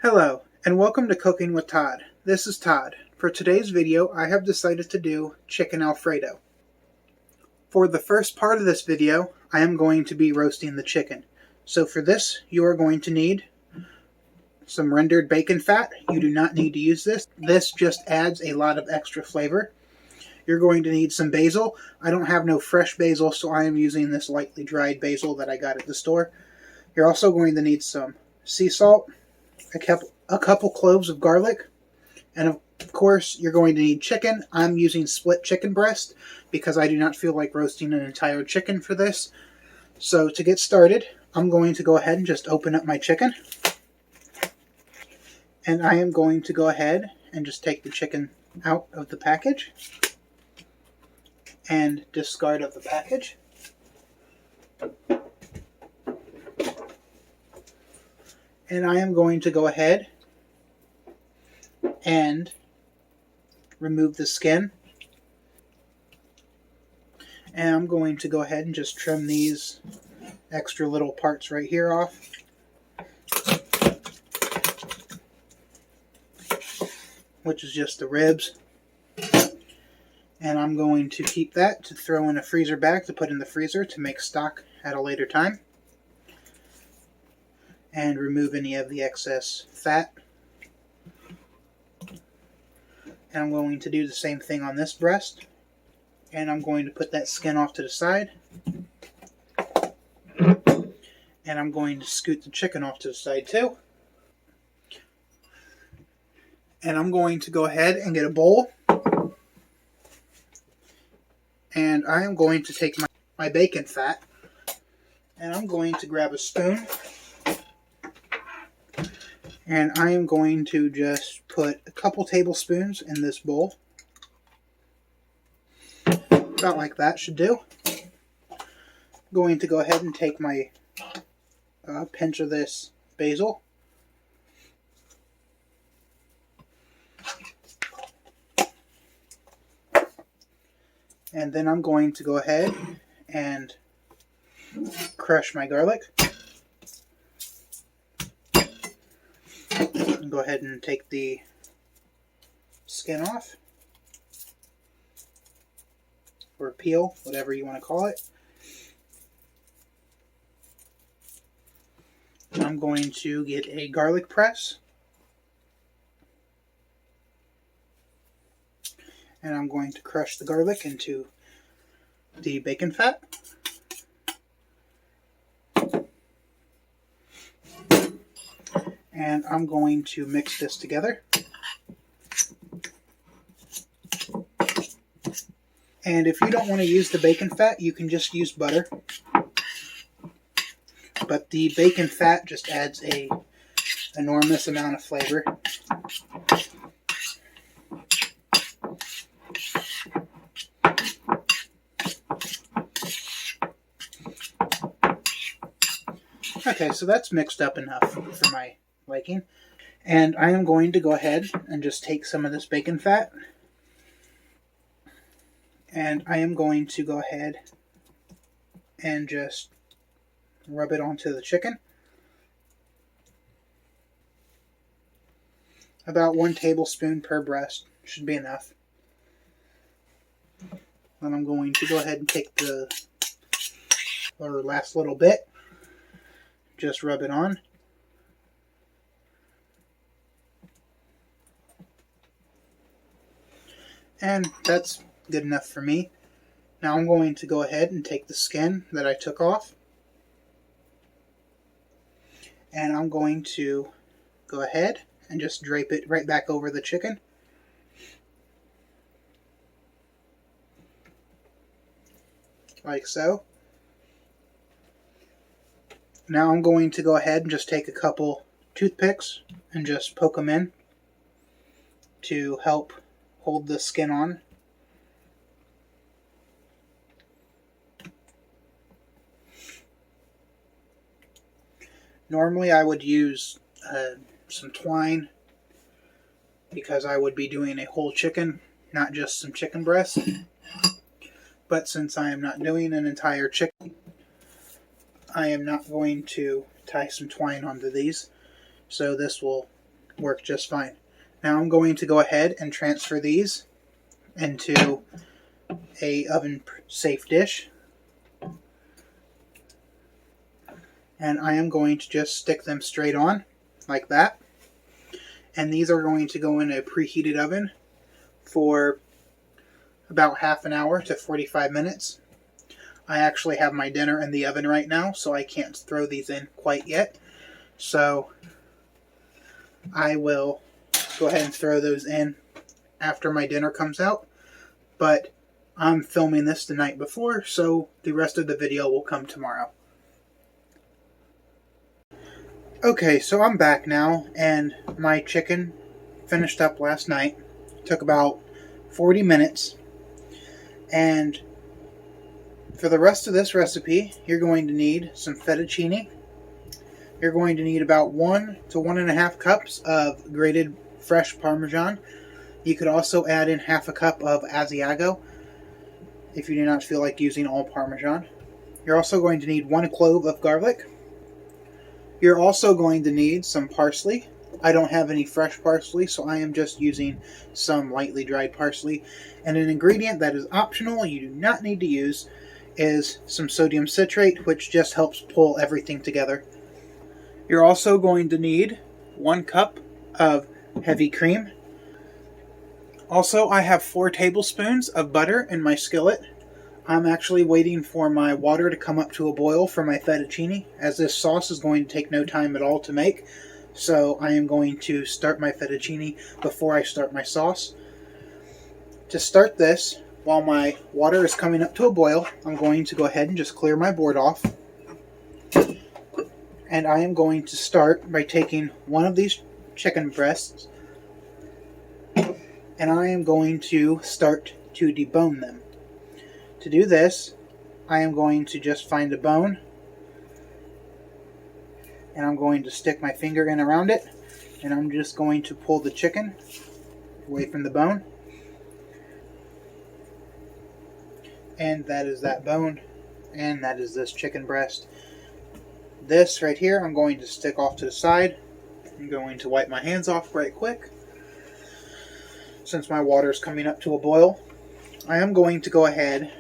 Hello, and welcome to Cooking with Todd. This is Todd. For today's video, I have decided to do chicken Alfredo. For the first part of this video, I am going to be roasting the chicken. So for this, you are going to need some rendered bacon fat. You do not need to use this. This just adds a lot of extra flavor. You're going to need some basil. I don't have no fresh basil, so I am using this lightly dried basil that I got at the store. You're also going to need some sea salt, a couple cloves of garlic, and of course you're going to need chicken. I'm using split chicken breast because I do not feel like roasting an entire chicken for this. So to get started, I'm going to go ahead and just open up my chicken. And I am going to go ahead and just take the chicken out of the package and discard of the package. And I am going to go ahead and remove the skin. And I'm going to go ahead and just trim these extra little parts right here off. Which is just the ribs. And I'm going to keep that to throw in a freezer bag to put in the freezer to make stock at a later time. And remove any of the excess fat. And I'm going to do the same thing on this breast. And I'm going to put that skin off to the side. And I'm going to scoot the chicken off to the side too. And I'm going to go ahead and get a bowl. And I am going to take my bacon fat. And I'm going to grab a spoon. And I am going to just put a couple tablespoons in this bowl. About like that should do. I'm going to go ahead and take my pinch of this basil. And then I'm going to go ahead and crush my garlic. And go ahead and take the skin off. Or peel, whatever you want to call it. I'm going to get a garlic press. And I'm going to crush the garlic into the bacon fat. And I'm going to mix this together. And if you don't want to use the bacon fat, you can just use butter. But the bacon fat just adds a enormous amount of flavor. Okay, so that's mixed up enough for my liking. And I am going to go ahead and just take some of this bacon fat. And I am going to go ahead and just rub it onto the chicken. About 1 tablespoon per breast should be enough. Then I'm going to go ahead and take the last little bit. Just rub it on. And that's good enough for me. Now I'm going to go ahead and take the skin that I took off. And I'm going to go ahead and just drape it right back over the chicken. Like so. Now I'm going to go ahead and just take a couple toothpicks and just poke them in to help hold the skin on. Normally I would use some twine because I would be doing a whole chicken, not just some chicken breast. But since I am not doing an entire chicken, I am not going to tie some twine onto these. So this will work just fine. Now I'm going to go ahead and transfer these into a oven safe dish. And I am going to just stick them straight on like that. And these are going to go in a preheated oven for about half an hour to 45 minutes. I actually have my dinner in the oven right now, so I can't throw these in quite yet. So I will go ahead and throw those in after my dinner comes out. But I'm filming this the night before, so the rest of the video will come tomorrow. Okay, so I'm back now, and my chicken finished up last night. It took about 40 minutes. And for the rest of this recipe, you're going to need some fettuccine. You're going to need about 1 to 1.5 cups of grated fresh Parmesan. You could also add in half a cup of Asiago if you do not feel like using all Parmesan. You're also going to need 1 clove of garlic. You're also going to need some parsley. I don't have any fresh parsley, so I am just using some lightly dried parsley. And an ingredient that is optional, you do not need to use, is some sodium citrate, which just helps pull everything together. You're also going to need 1 cup of heavy cream. Also, I have 4 tablespoons of butter in my skillet. I'm actually waiting for my water to come up to a boil for my fettuccine, as this sauce is going to take no time at all to make. So I am going to start my fettuccine before I start my sauce. To start this, while my water is coming up to a boil, I'm going to go ahead and just clear my board off. And I am going to start by taking one of these chicken breasts, and I am going to start to debone them. To do this, I am going to just find a bone, and I'm going to stick my finger in around it, and I'm just going to pull the chicken away from the bone. And that is that bone, and that is this chicken breast. This right here I'm going to stick off to the side. I'm going to wipe my hands off right quick, since my water is coming up to a boil. I am going to go ahead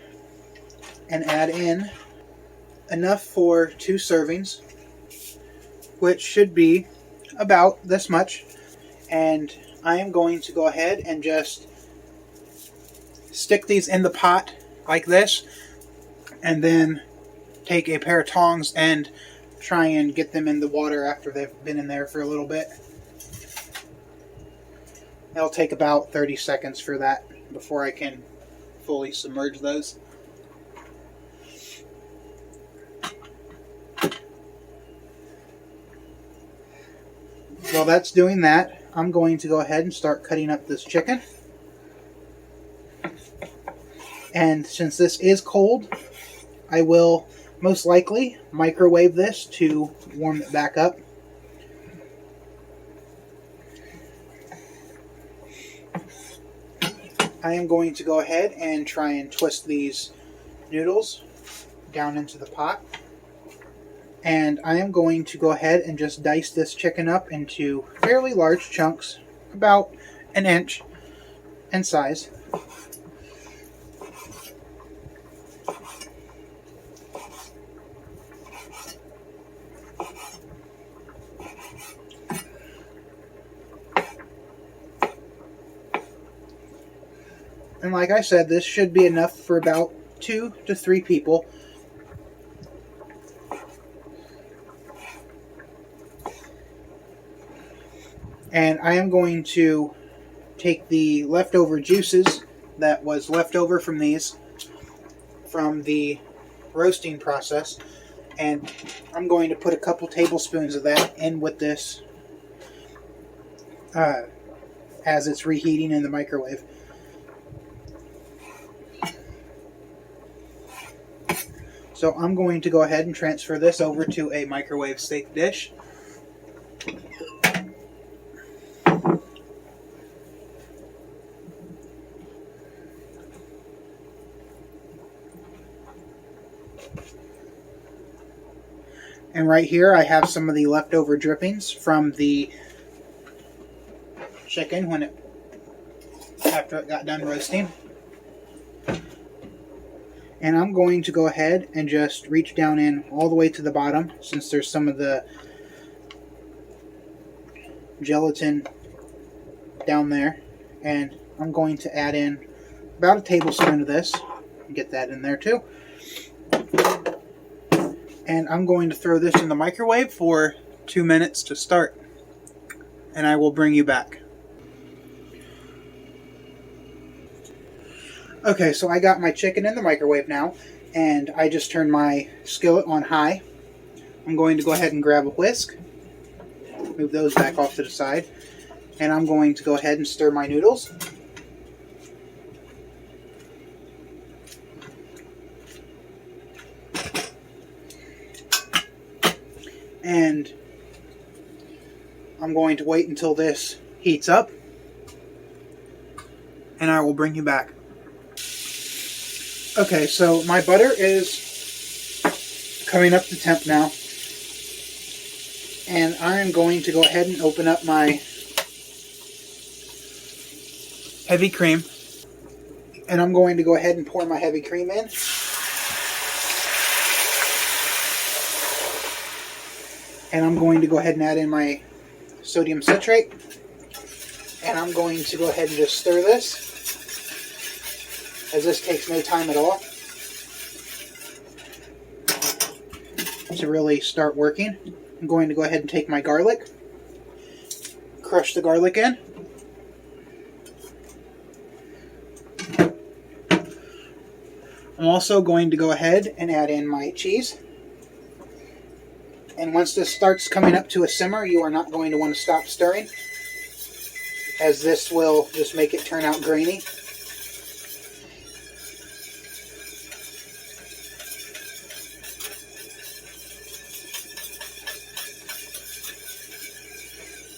and add in enough for 2 servings, which should be about this much. And I am going to go ahead and just stick these in the pot like this, and then take a pair of tongs and try and get them in the water after they've been in there for a little bit. It'll take about 30 seconds for that before I can fully submerge those. While that's doing that, I'm going to go ahead and start cutting up this chicken. And since this is cold, I will most likely microwave this to warm it back up. I am going to go ahead and try and twist these noodles down into the pot. And I am going to go ahead and just dice this chicken up into fairly large chunks, about 1 inch in size. And like I said, this should be enough for about 2 to 3 people. And I am going to take the leftover juices that was left over from these, from the roasting process, and I'm going to put a couple tablespoons of that in with this as it's reheating in the microwave. So I'm going to go ahead and transfer this over to a microwave safe dish. And right here I have some of the leftover drippings from the chicken after it got done roasting. And I'm going to go ahead and just reach down in all the way to the bottom, since there's some of the gelatin down there. And I'm going to add in about a tablespoon of this. Get that in there too. And I'm going to throw this in the microwave for 2 minutes to start. And I will bring you back. Okay, so I got my chicken in the microwave now, and I just turned my skillet on high. I'm going to go ahead and grab a whisk, move those back off to the side, and I'm going to go ahead and stir my noodles. And I'm going to wait until this heats up, and I will bring you back. Okay, so my butter is coming up to temp now, and I am going to go ahead and open up my heavy cream, and I'm going to go ahead and pour my heavy cream in. And I'm going to go ahead and add in my sodium citrate, and I'm going to go ahead and just stir this, as this takes no time at all to really start working. I'm going to go ahead and take my garlic, crush the garlic in, I'm also going to go ahead and add in my cheese. And once this starts coming up to a simmer, you are not going to want to stop stirring, as this will just make it turn out grainy.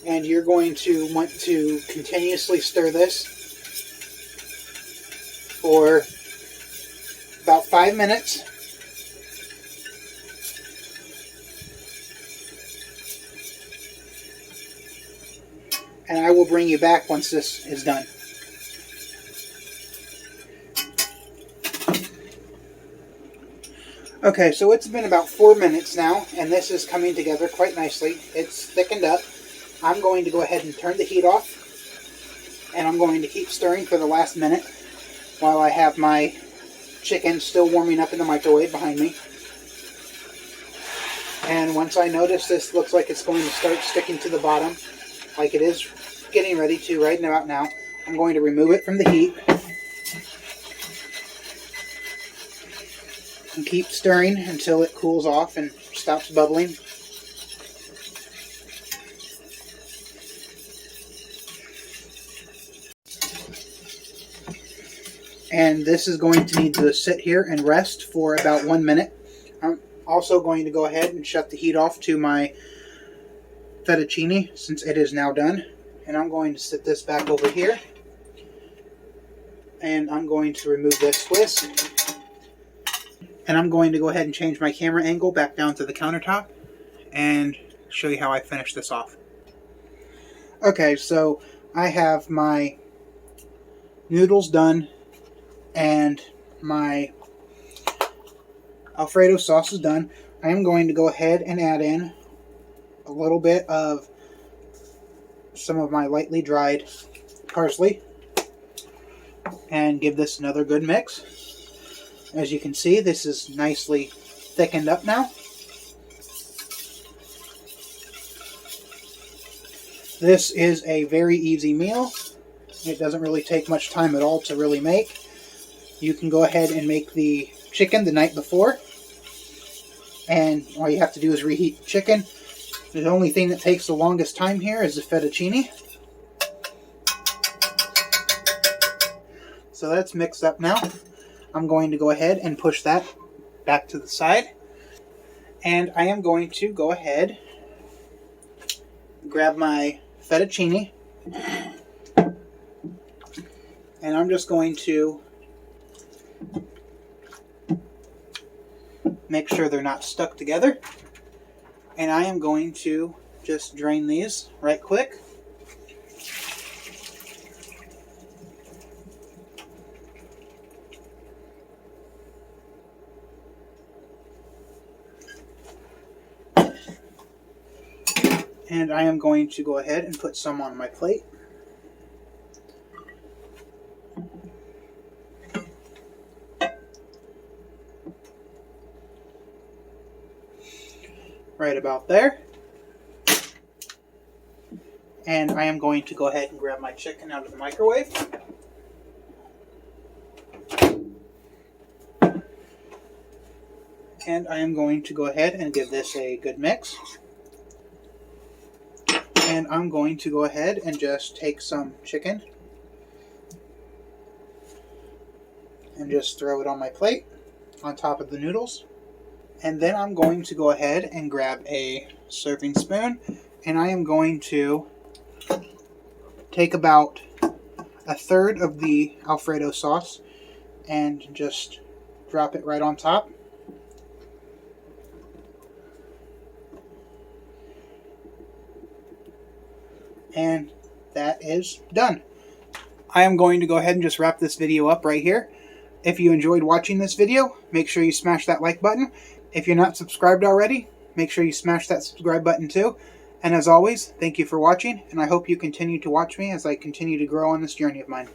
And you're going to want to continuously stir this for about 5 minutes. And I will bring you back once this is done. Okay, so it's been about 4 minutes now, and this is coming together quite nicely. It's thickened up. I'm going to go ahead and turn the heat off, and I'm going to keep stirring for the last minute while I have my chicken still warming up in the microwave behind me. And once I notice this looks like it's going to start sticking to the bottom, like it is getting ready to right about now, I'm going to remove it from the heat and keep stirring until it cools off and stops bubbling. And this is going to need to sit here and rest for about 1 minute. I'm also going to go ahead and shut the heat off to my fettuccine since it is now done. And I'm going to sit this back over here. And I'm going to remove this whisk. And I'm going to go ahead and change my camera angle back down to the countertop and show you how I finish this off. Okay, so I have my noodles done and my Alfredo sauce is done. I am going to go ahead and add in a little bit of some of my lightly dried parsley and give this another good mix. As you can see, this is nicely thickened up now. This is a very easy meal. It doesn't really take much time at all to really make. You can go ahead and make the chicken the night before, and all you have to do is reheat the chicken. The only thing that takes the longest time here is the fettuccine. So that's mixed up now. I'm going to go ahead and push that back to the side. And I am going to go ahead, grab my fettuccine, and I'm just going to make sure they're not stuck together. And I am going to just drain these right quick. I am going to go ahead and put some on my plate. Right about there. And I am going to go ahead and grab my chicken out of the microwave. And I am going to go ahead and give this a good mix. And I'm going to go ahead and just take some chicken and just throw it on my plate on top of the noodles. And then I'm going to go ahead and grab a serving spoon, and I am going to take about a third of the Alfredo sauce and just drop it right on top. And that is done. I am going to go ahead and just wrap this video up right here. If you enjoyed watching this video, make sure you smash that like button. If you're not subscribed already, make sure you smash that subscribe button too. And as always, thank you for watching, and I hope you continue to watch me as I continue to grow on this journey of mine.